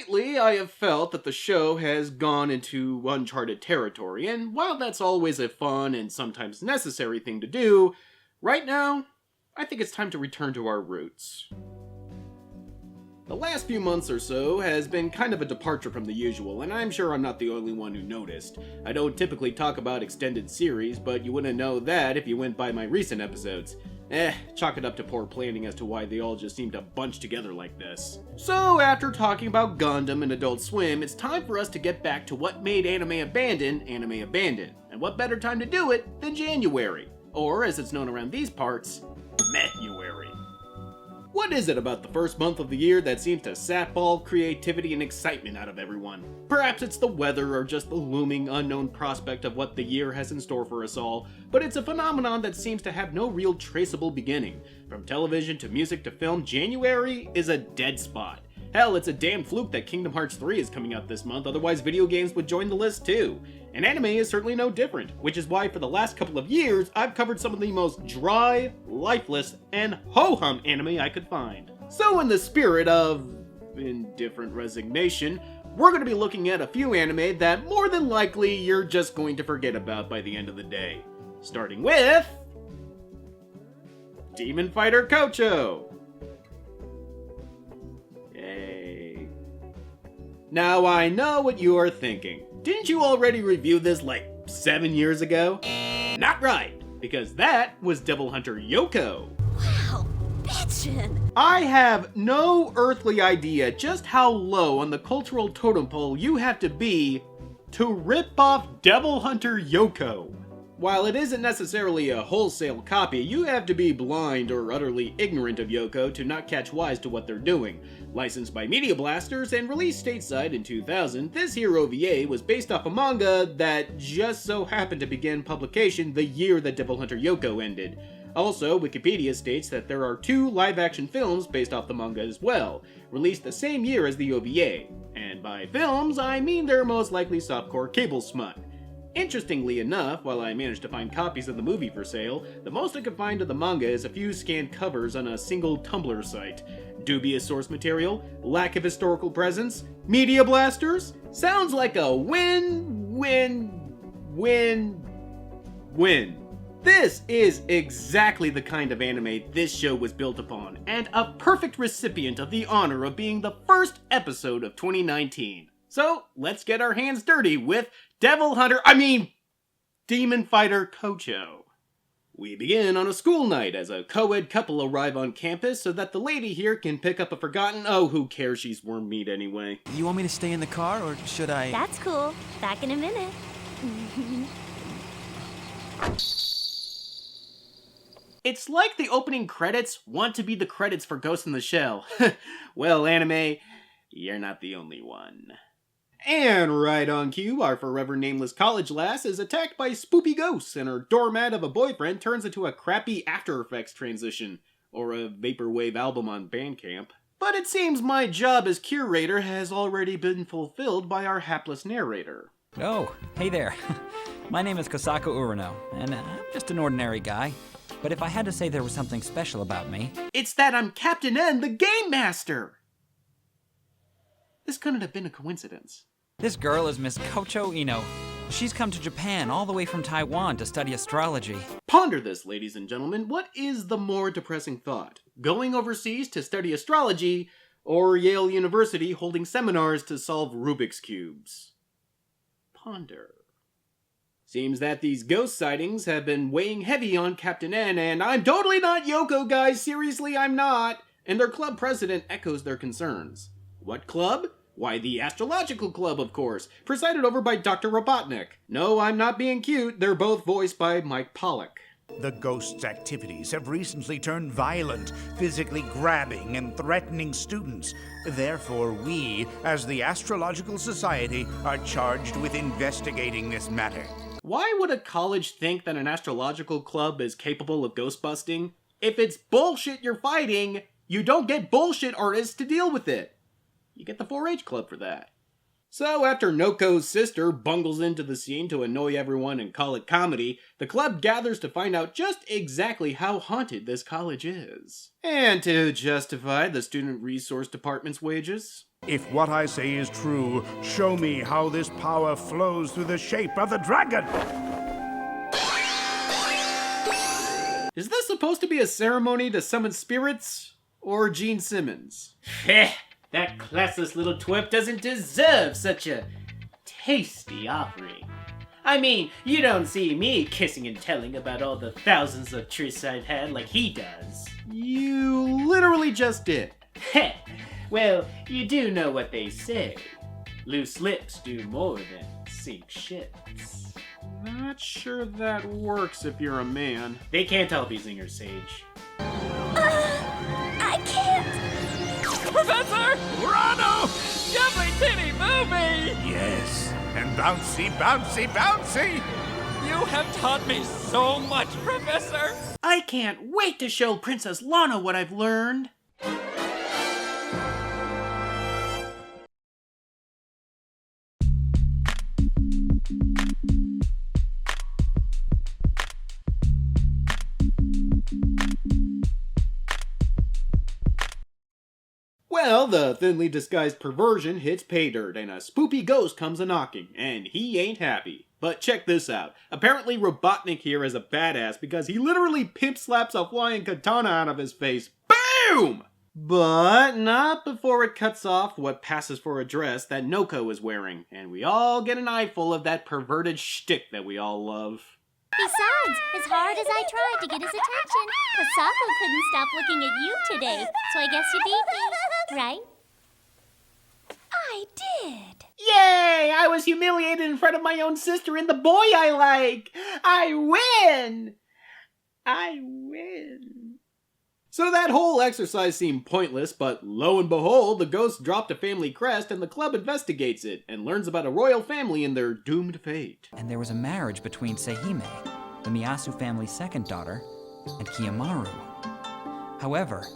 lately I have felt that the show has gone into uncharted territory, and while that's always a fun and sometimes necessary thing to do, right now, I think it's time to return to our roots. The last few months or so has been kind of a departure from the usual, and I'm sure I'm not the only one who noticed. I don't typically talk about extended series, but you wouldn't know that if you went by my recent episodes. Chalk it up to poor planning as to why they all just seem to bunch together like this. So after talking about Gundam and Adult Swim, it's time for us to get back to what made anime abandon. And what better time to do it than January, or as it's known around these parts, Meh-uary. What is it about the first month of the year that seems to sap all creativity and excitement out of everyone? Perhaps it's the weather or just the looming unknown prospect of what the year has in store for us all, but it's a phenomenon that seems to have no real traceable beginning. From television to music to film, January is a dead spot. Hell, it's a damn fluke that Kingdom Hearts 3 is coming out this month, otherwise video games would join the list too. And anime is certainly no different, which is why for the last couple of years, I've covered some of the most dry, lifeless, and ho-hum anime I could find. So in the spirit of indifferent resignation, we're going to be looking at a few anime that more than likely you're just going to forget about by the end of the day. Starting with Demon Fighter Kocho. Now I know what you are thinking. Didn't you already review this like 7 years ago? Not right, because that was Devil Hunter Yoko. Wow, bitchin'! I have no earthly idea just how low on the cultural totem pole you have to be to rip off Devil Hunter Yoko. While it isn't necessarily a wholesale copy, you have to be blind or utterly ignorant of Yoko to not catch wise to what they're doing. Licensed by Media Blasters and released stateside in 2000, this here OVA was based off a manga that just so happened to begin publication the year that Devil Hunter Yoko ended. Also, Wikipedia states that there are 2 live-action films based off the manga as well, released the same year as the OVA. And by films, I mean they're most likely softcore cable smut. Interestingly enough, while I managed to find copies of the movie for sale, the most I could find of the manga is a few scanned covers on a single Tumblr site. Dubious source material, lack of historical presence, Media Blasters? Sounds like a win-win-win-win. This is exactly the kind of anime this show was built upon, and a perfect recipient of the honor of being the first episode of 2019. So, let's get our hands dirty with Demon Fighter Kocho. We begin on a school night as a co-ed couple arrive on campus so that the lady here can pick up a forgotten, oh, who cares, she's worm meat anyway. You want me to stay in the car, or should I? That's cool. Back in a minute. It's like the opening credits want to be the credits for Ghost in the Shell. Well, anime, you're not the only one. And right on cue, our forever nameless college lass is attacked by spoopy ghosts, and her doormat of a boyfriend turns into a crappy After Effects transition, or a vaporwave album on Bandcamp. But it seems my job as curator has already been fulfilled by our hapless narrator. Oh, hey there. My name is Kosako Urano, and I'm just an ordinary guy. But if I had to say there was something special about me... It's that I'm Captain N, the Game Master! This couldn't have been a coincidence. This girl is Miss Kocho Ino. She's come to Japan all the way from Taiwan to study astrology. Ponder this, ladies and gentlemen. What is the more depressing thought? Going overseas to study astrology, or Yale University holding seminars to solve Rubik's Cubes? Ponder. Seems that these ghost sightings have been weighing heavy on Captain N, and I'm totally not Yoko, guys. Seriously, I'm not. And their club president echoes their concerns. What club? Why, the Astrological Club, of course, presided over by Dr. Robotnik. No, I'm not being cute, they're both voiced by Mike Pollock. The ghost's activities have recently turned violent, physically grabbing and threatening students. Therefore, we, as the Astrological Society, are charged with investigating this matter. Why would a college think that an astrological club is capable of ghost busting? If it's bullshit you're fighting, you don't get bullshit artists to deal with it. You get the 4-H club for that. So after Noko's sister bungles into the scene to annoy everyone and call it comedy, the club gathers to find out just exactly how haunted this college is. And to justify the student resource department's wages. If what I say is true, show me how this power flows through the shape of the dragon. Is this supposed to be a ceremony to summon spirits? Or Gene Simmons? Heh, that classless little twerp doesn't deserve such a tasty offering. I mean, you don't see me kissing and telling about all the thousands of trysts I've had like he does. You literally just did. Heh, well, you do know what they say. Loose lips do more than sink ships. Not sure that works if you're a man. They can't all be zingers, Sage. I can't. Professor! Rano! Jumping Titty Movie! Yes, and bouncy, bouncy, bouncy! You have taught me so much, Professor! I can't wait to show Princess Lana what I've learned. Well, the thinly disguised perversion hits pay dirt, and a spoopy ghost comes a-knocking, and he ain't happy. But check this out. Apparently Robotnik here is a badass because he literally pimp slaps a flying katana out of his face. BOOM! But not before it cuts off what passes for a dress that Noko is wearing, and we all get an eyeful of that perverted shtick that we all love. Besides, as hard as I tried to get his attention, Kosako couldn't stop looking at you today, so I guess you beat me, right? I did. Yay! I was humiliated in front of my own sister and the boy I like! I win! I win. So that whole exercise seemed pointless, but lo and behold, the ghost dropped a family crest and the club investigates it and learns about a royal family and their doomed fate. And there was a marriage between Seihime, the Miyasu family's second daughter, and Kiyomaru. However,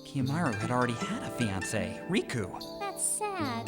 Kiyomaru had already had a fiancée, Riku. That's sad.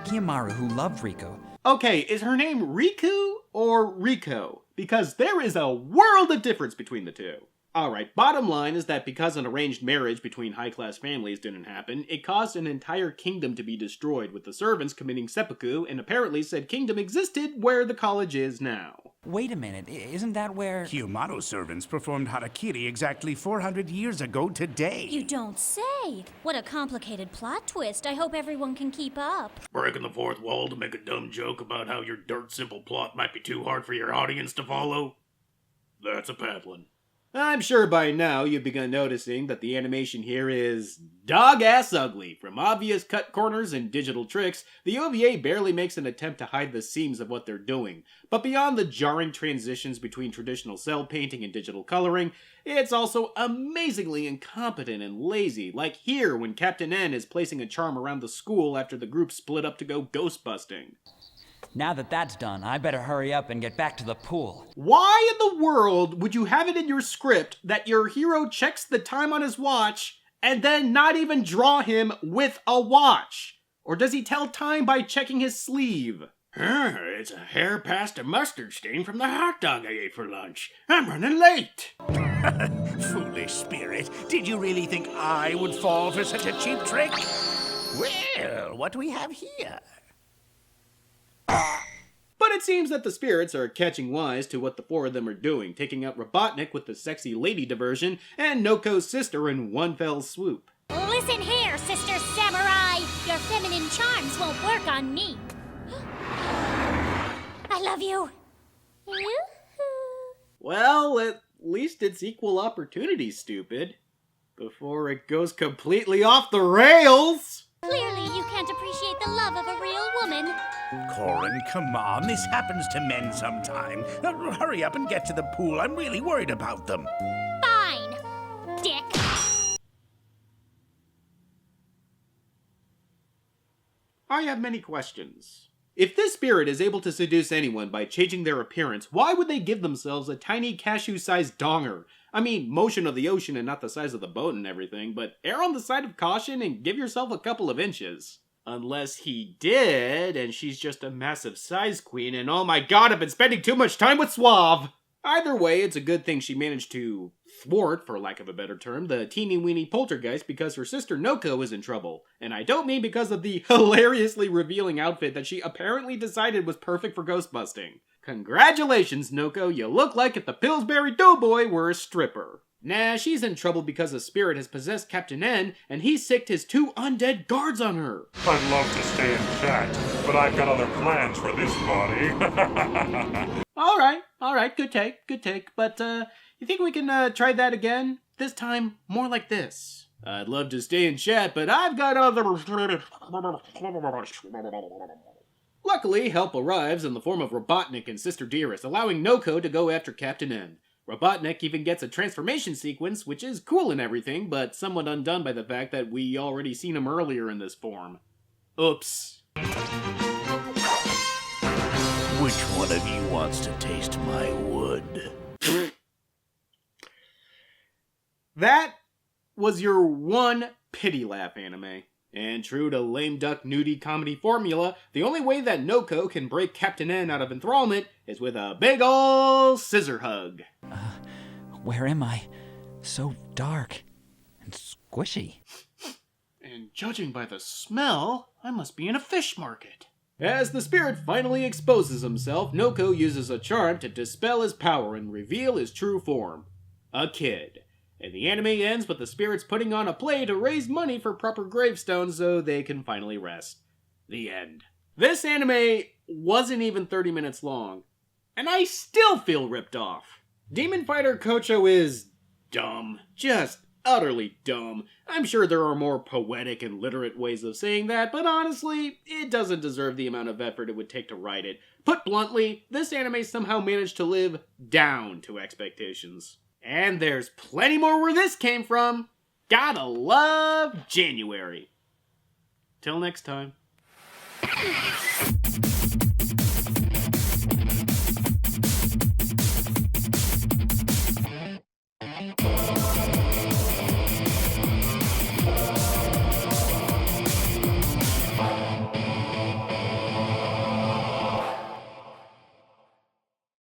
Kiyomaru, who loved Riku, Okay, is her name Riku or Riko? Because there is a world of difference between the two. Alright, bottom line is that because an arranged marriage between high-class families didn't happen, it caused an entire kingdom to be destroyed, with the servants committing seppuku, and apparently said kingdom existed where the college is now. Wait a minute, isn't that where... Kiyomaru's servants performed harakiri exactly 400 years ago today. You don't say. What a complicated plot twist. I hope everyone can keep up. Breaking the fourth wall to make a dumb joke about how your dirt simple plot might be too hard for your audience to follow? That's a paddling. I'm sure by now you've begun noticing that the animation here is dog-ass ugly. From obvious cut corners and digital tricks, the OVA barely makes an attempt to hide the seams of what they're doing. But beyond the jarring transitions between traditional cell painting and digital coloring, it's also amazingly incompetent and lazy, like here when Captain N is placing a charm around the school after the group split up to go ghost busting. Now that that's done, I better hurry up and get back to the pool. Why in the world would you have it in your script that your hero checks the time on his watch and then not even draw him with a watch? Or does he tell time by checking his sleeve? It's a hair past a mustard stain from the hot dog I ate for lunch. I'm running late. Foolish spirit, did you really think I would fall for such a cheap trick? Well, what do we have here? But it seems that the spirits are catching wise to what the four of them are doing, taking out Robotnik with the sexy lady diversion and Noko's sister in one fell swoop. Listen here, Sister Samurai. Your feminine charms won't work on me. I love you. Yoo-hoo. Well, at least it's equal opportunity, stupid. Before it goes completely off the rails! Clearly, you can't appreciate the love of a real woman. Corin, come on, this happens to men sometime. Hurry up and get to the pool. I'm really worried about them. Fine, dick. I have many questions. If this spirit is able to seduce anyone by changing their appearance, why would they give themselves a tiny cashew-sized donger? I mean, motion of the ocean and not the size of the boat and everything, but err on the side of caution and give yourself a couple of inches. Unless he did, and she's just a massive size queen, and oh my god, I've been spending too much time with Suave! Either way, it's a good thing she managed to thwart, for lack of a better term, the teeny-weeny poltergeist because her sister Noko is in trouble. And I don't mean because of the hilariously revealing outfit that she apparently decided was perfect for ghost busting. Congratulations, Noko, you look like if the Pillsbury Doughboy were a stripper. Nah, she's in trouble because a spirit has possessed Captain N, and he sicked his 2 undead guards on her. I'd love to stay and chat, but I've got other plans for this body. Alright, good take. But, you think we can, try that again? This time, more like this. I'd love to stay and chat, but I've got other... Luckily, help arrives in the form of Robotnik and Sister Dearest, allowing Noko to go after Captain N. Robotnik even gets a transformation sequence, which is cool and everything, but somewhat undone by the fact that we already seen him earlier in this form. Oops. Which one of you wants to taste my wood? That was your one pity laugh anime. And true to lame duck nudie comedy formula, the only way that Noko can break Captain N out of enthrallment is with a big ol' scissor hug. Where am I? So dark and squishy. And judging by the smell, I must be in a fish market. As the spirit finally exposes himself, Noko uses a charm to dispel his power and reveal his true form. A kid. And the anime ends with the spirits putting on a play to raise money for proper gravestones so they can finally rest. The end. This anime wasn't even 30 minutes long, and I still feel ripped off. Demon Fighter Kocho is dumb. Just utterly dumb. I'm sure there are more poetic and literate ways of saying that, but honestly, it doesn't deserve the amount of effort it would take to write it. Put bluntly, this anime somehow managed to live down to expectations. And there's plenty more where this came from. Gotta love January. Till next time.